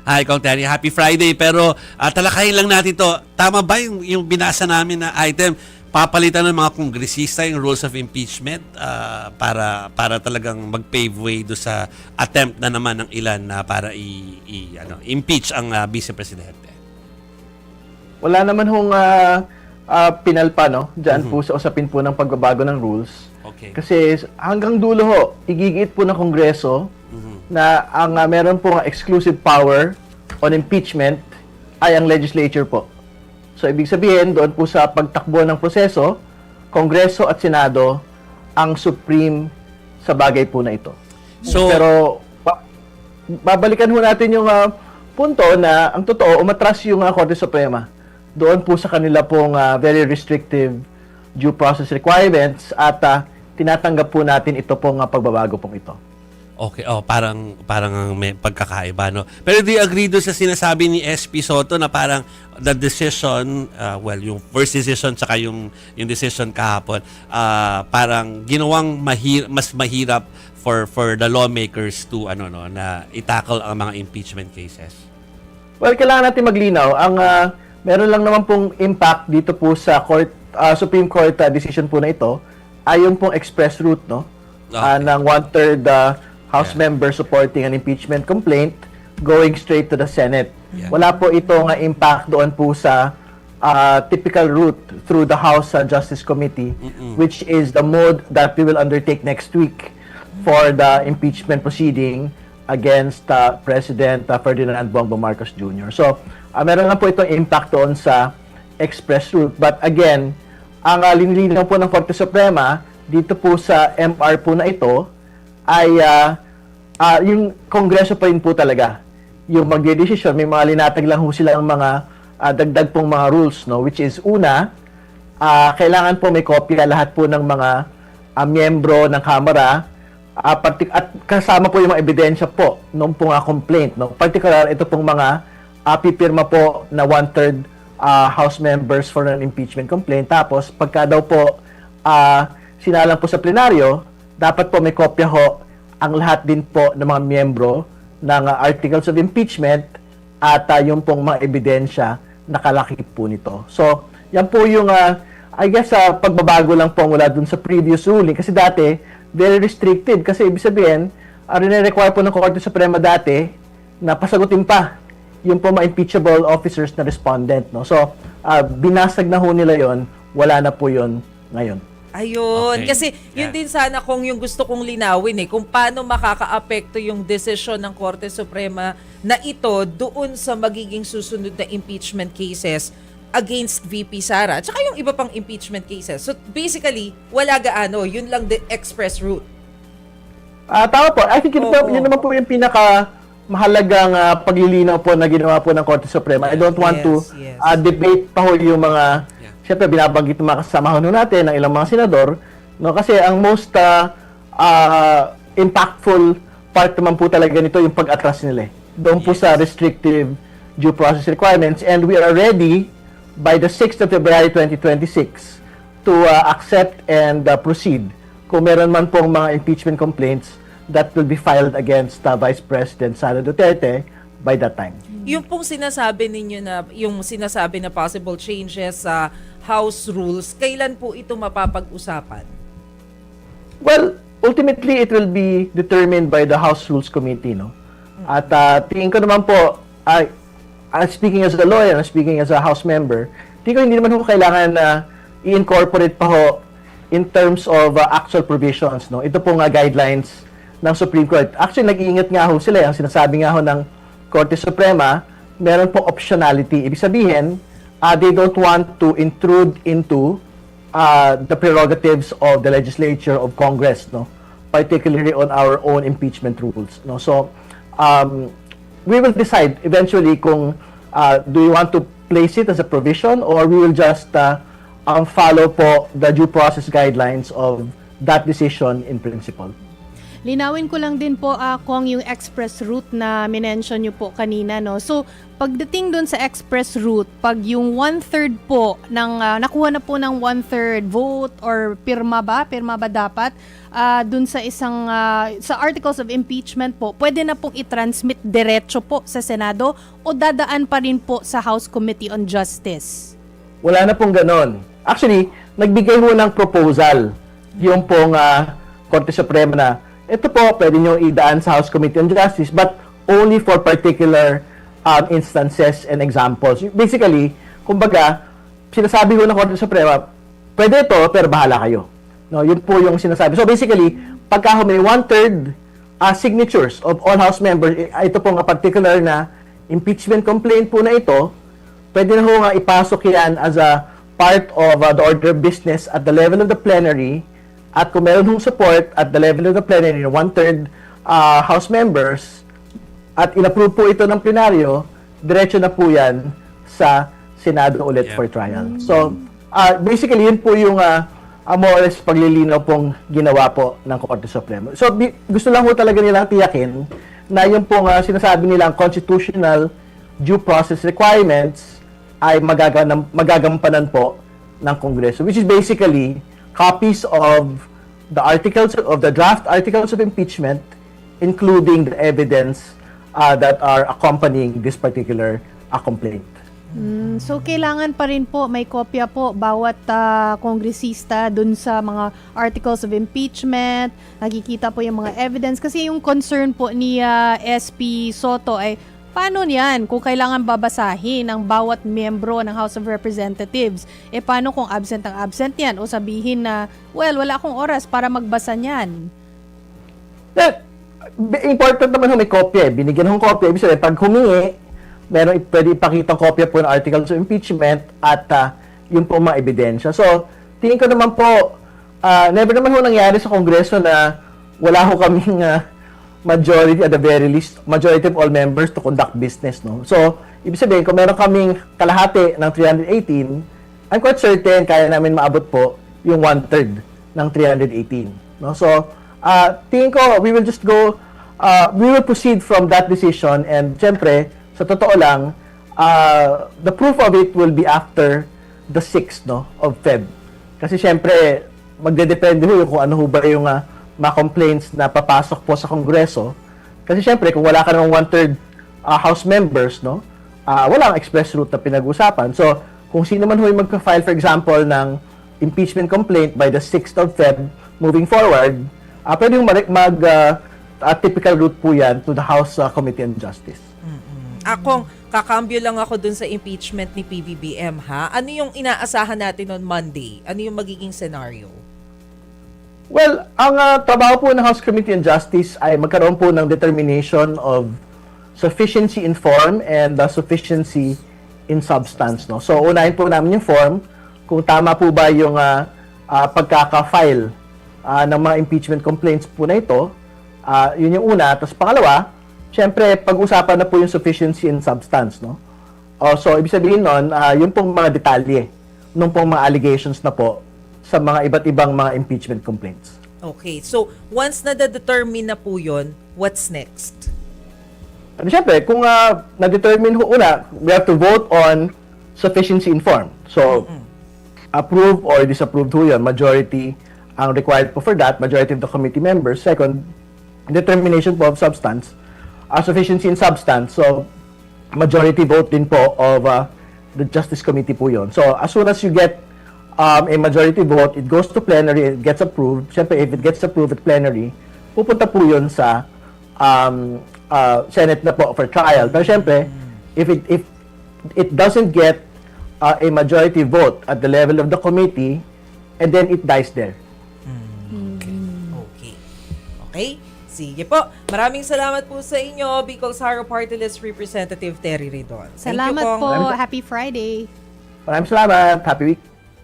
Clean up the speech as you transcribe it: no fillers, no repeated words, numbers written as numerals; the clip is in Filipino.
Hi, Kong Terry. Happy Friday. Pero talakayin lang natin to. Tama ba yung binasa namin na item? Papalitan ng mga kongresista yung rules of impeachment para talagang mag-pave way do sa attempt na naman ng ilan na para impeach ang Vice Presidente. Wala naman hong pinalpa, no? Diyan po sa usapin po ng pagbabago ng rules. Okay. Kasi hanggang dulo ho, igigit po ng Kongreso na ang meron po exclusive power on impeachment ay ang legislature po. So, ibig sabihin, doon po sa pagtakbo ng proseso, Kongreso at Senado ang supreme sa bagay po na ito. So, pero, babalikan ho natin yung punto na ang totoo, umatras yung Korte Suprema. Doon po sa kanila pong very restrictive due process requirements at tinatanggap po natin ito pong pagbabago pong ito. Okay, parang may pagkakaiba, no? Pero do you agree doon sa sinasabi ni SP Soto na parang the decision, yung first decision tsaka yung decision kahapon, parang ginawang mas mahirap for the lawmakers to na i-tackle ang mga impeachment cases? Well, kailangan natin maglinaw. Ang meron lang naman pong impact dito po sa Supreme Court decision po na ito ay yung pong express route, no? Okay. Ng 1/3 House member supporting an impeachment complaint going straight to the Senate. Yeah. Wala po itong impact doon po sa typical route through the House Justice Committee, which is the mode that we will undertake next week for the impeachment proceeding against President Ferdinand Bongbong Marcos Jr. So, meron lang po itong impact doon sa express route. But again, ang linilinaw po ng Korte Suprema dito po sa MR po na ito ay yung Kongreso pa rin po talaga yung magdedesisyon. May mga linatag lang ho sila ng mga dagdag pong mga rules, no? Which is una, kailangan po may kopya lahat po ng mga miyembro ng Kamara at kasama po yung mga ebidensya po nung pong complaint, no? Particular, ito pong mga pipirma po na 1/3 House members for an impeachment complaint. Tapos, pagka daw po sinalang po sa plenaryo, dapat po may kopya ho ang lahat din po ng mga miyembro ng articles of impeachment at yung pong mga ebidensya nakalakip po nito. So, yan po yung, I guess, pagbabago lang po mula dun sa previous ruling. Kasi dati, very restricted. Kasi ibig sabihin, rin-require po ng Korte Suprema dati na pasagutin pa yung po mga impeachable officers na respondent. No? So, binasag na ho nila yon, wala na po yon ngayon. Ayun. Okay. Kasi yun din sana kung yung gusto kong linawin kung paano makakaapekto yung desisyon ng Korte Suprema na ito doon sa magiging susunod na impeachment cases against VP Sara. Tsaka yung iba pang impeachment cases. So basically, wala gaano. Yun lang the express route. Tama po. I think yun naman po yung pinaka mahalagang paglilinaw po na ginawa po ng Korte Suprema. I don't want to debate pa ho yung mga siyempre, binabanggit ng mga kasamahan natin ng ilang mga senador, no? Kasi ang most impactful part naman po talaga nito yung pag-atras nila. Doon po sa restrictive due process requirements, and we are ready by the 6th of February 2026 to accept and proceed kung meron man pong mga impeachment complaints that will be filed against Vice President Sara Duterte by that time. Yung pong sinasabi ninyo na, yung sinasabi na possible changes sa House rules, kailan po ito mapapag-usapan? Well, ultimately, it will be determined by the House Rules Committee, no? At tingin ko naman po, speaking as a lawyer, speaking as a House member, tingin ko hindi naman po kailangan na i-incorporate pa ho in terms of actual provisions, no? Ito po nga guidelines ng Supreme Court. Actually, nag-iingat nga ho sila. Ang sinasabi nga ho ng Korte Suprema, meron po optionality. Ibig sabihin, they don't want to intrude into the prerogatives of the legislature of Congress, no? Particularly on our own impeachment rules, no? So, we will decide eventually kung do we want to place it as a provision or we will just follow po the due process guidelines of that decision in principle. Linawin ko lang din po kung yung express route na minention nyo po kanina, no? So, pagdating doon sa express route, pag yung 1/3 po nakuha na po ng 1/3 vote or pirma ba dapat doon sa isang sa articles of impeachment po, pwede na pong i-transmit diretso po sa Senado o dadaan pa rin po sa House Committee on Justice? Wala na pong ganon. Actually, nagbigay ho ng proposal yung pong Korte Suprema na ito po, pwede nyo idaan sa House Committee on Justice but only for particular instances and examples. Basically, kumbaga, sinasabi ko ng Korte Suprema, pwede ito, pero bahala kayo. No, yun po yung sinasabi. So basically, pagka may 1/3 signatures of all House members, ito po nga particular na impeachment complaint po na ito, pwede na ho nga ipasok yan as a part of the order of business at the level of the plenary. At kung meron hong support at the level of the plenary, 1/3 House members, at inapprove po ito ng plenaryo, diretso na po yan sa Senado ulit for trial. So, basically, yun po yung more or less paglilinaw pong ginawa po ng Korte Suprema. So, gusto lang po talaga nilang tiyakin na yung pong sinasabi nilang constitutional due process requirements ay magagampanan po ng Kongreso, which is basically copies of the draft articles of impeachment, including the evidence that are accompanying this particular complaint. So, kailangan pa rin po, may kopya po bawat kongresista dun sa mga articles of impeachment, nakikita po yung mga evidence. Kasi yung concern po ni SP Soto ay, paano yan kung kailangan babasahin ng bawat miyembro ng House of Representatives? Paano kung absent ang absent yan? O sabihin na, well, wala akong oras para magbasa niyan. Important naman may kopya. Binigyan ng kopya. Ibig sabihin, pag humingi, pwede ipakita kopya po ng articles of impeachment at yung po mga ebidensya. So, tingin ko naman po, never naman ho nangyari sa Kongreso na wala ho kaming majority, at the very least, majority of all members to conduct business, no? So, ibig sabihin, kung meron kaming kalahati ng 318, I'm quite certain kaya namin maabot po yung 1/3 ng 318, no? So, tingin ko, we will proceed from that decision, and syempre, sa totoo lang, the proof of it will be after the 6th, no, of Feb. Kasi syempre, magdedepende ho kung ano ho ba yung mga complaints na papasok po sa Kongreso. Kasi syempre, kung wala ka ng 1/3 House members, no, walang express route na pinag-usapan. So, kung sino man ho yung magka-file, for example, ng impeachment complaint by the 6th of Feb, moving forward, pwede yung typical route po yan to the House Committee on Justice. Akong kakambyo lang ako dun sa impeachment ni PBBM, ha? Ano yung inaasahan natin on Monday? Ano yung magiging scenario? Well, ang trabaho po ng House Committee on Justice ay magkaroon po ng determination of sufficiency in form and sufficiency in substance, no? So, unahin po namin yung form, kung tama po ba yung pagkaka-file ng mga impeachment complaints po na ito. Yun yung una. Tapos pangalawa, syempre, pag-usapan na po yung sufficiency in substance, no? So, ibig sabihin nun, yung pong mga detalye, nung pong mga allegations na po sa mga iba't ibang mga impeachment complaints. Okay. So, once na-determine na po yun, what's next? At syempre, kung na-determine ho una, we have to vote on sufficiency in form. So, approve or disapprove ho yun. Majority ang required po for that, majority of the committee members. Second, determination po of substance. Sufficiency in substance. So, majority vote din po of the Justice Committee po yun. So, as soon as you get a majority vote, it goes to plenary, it gets approved. Siyempre, if it gets approved at plenary, pupunta po yun sa Senate na po for trial. Pero siyempre, if it doesn't get a majority vote at the level of the committee, and then it dies there. Okay? Sige po. Maraming salamat po sa inyo, Bicol's Haro Party List Representative Terry Redon. Thank you Salamat po. Maraming Happy Friday. Maraming salamat. Happy week.